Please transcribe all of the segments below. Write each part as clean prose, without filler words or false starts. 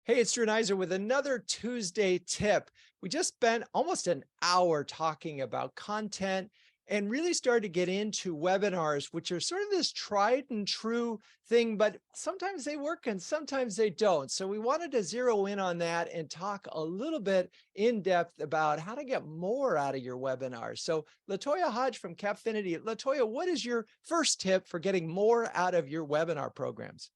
Hey, it's Drew Neiser with another Tuesday tip. We just spent almost an hour talking about content and really started to get into webinars, which are sort of this tried and true thing, but sometimes they work and sometimes they don't. So we wanted to zero in on that and talk a little bit in depth about how to get more out of your webinars. So Toya Hodge from Cappfinity. Toya, what is your first tip for getting more out of your webinar programs?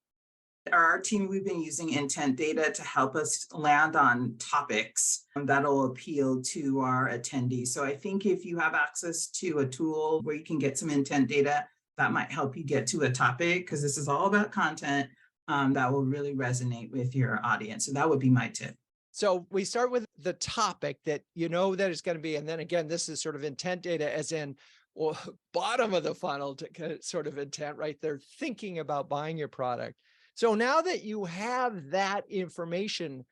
Our team, we've been using intent data to help us land on topics that'll appeal to our attendees. So I think if you have access to a tool where you can get some intent data, that might help you get to a topic, because this is all about content that will really resonate with your audience. So that would be my tip. So we start with the topic that you know that is going to be, and then again, this is sort of intent data as in, well, bottom of the funnel sort of intent, right? They're thinking about buying your product. So now that you have that information,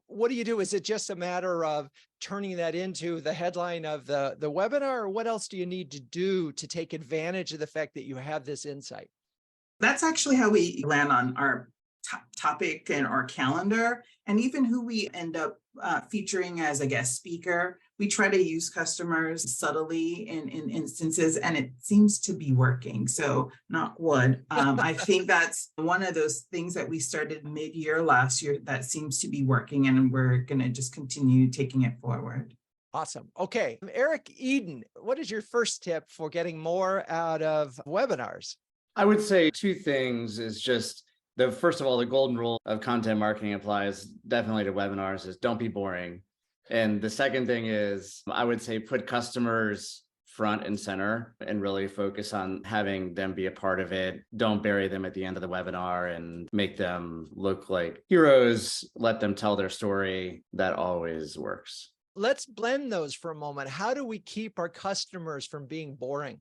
what do you do? Is it just a matter of turning that into the headline of the webinar, or what else do you need to do to take advantage of the fact that you have this insight? That's actually how we land on our topic and our calendar, and even who we end up featuring as a guest speaker. We try to use customers subtly in instances, and it seems to be working. So, knock wood. I think that's one of those things that we started mid-year last year that seems to be working, and we're going to just continue taking it forward. Awesome. Okay. Eric Eden, what is your first tip for getting more out of webinars? I would say two things is just the first of all, the golden rule of content marketing applies definitely to webinars is don't be boring. And the second thing is I would say put customers front and center and really focus on having them be a part of it. Don't bury them at the end of the webinar and make them look like heroes. Let them tell their story. That always works. Let's blend those for a moment. How do we keep our customers from being boring?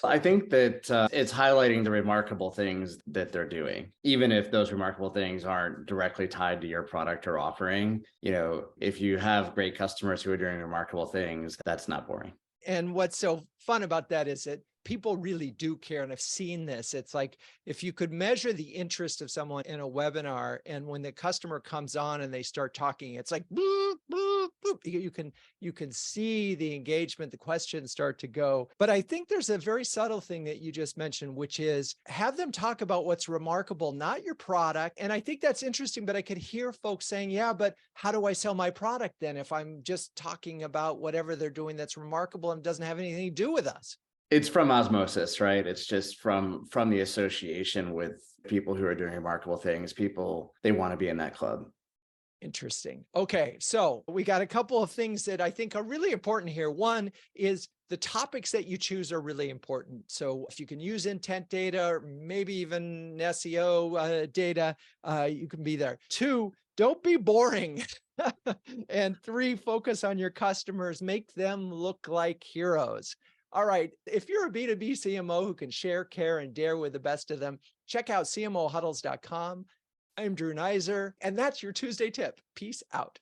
I think that it's highlighting the remarkable things that they're doing, even if those remarkable things aren't directly tied to your product or offering. You know, if you have great customers who are doing remarkable things, that's not boring. And what's so fun about that is that people really do care. And I've seen this. It's like if you could measure the interest of someone in a webinar, and when the customer comes on and they start talking, it's like boop, boop, boop. You can see the engagement, the questions start to go. But I think there's a very subtle thing that you just mentioned, which is have them talk about what's remarkable, not your product. And I think that's interesting, but I could hear folks saying, yeah, but how do I sell my product then if I'm just talking about whatever they're doing that's remarkable and doesn't have anything to do with us? It's from osmosis, right? It's just from the association with people who are doing remarkable things. People, they want to be in that club. Interesting. Okay, so we got a couple of things that I think are really important here. One is the topics that you choose are really important. So if you can use intent data or maybe even SEO data, you can be there. Two, don't be boring. And three, focus on your customers, make them look like heroes. All right. If you're a B2B CMO who can share, care, and dare with the best of them, check out CMOHuddles.com. I'm Drew Neiser, and that's your Tuesday tip. Peace out.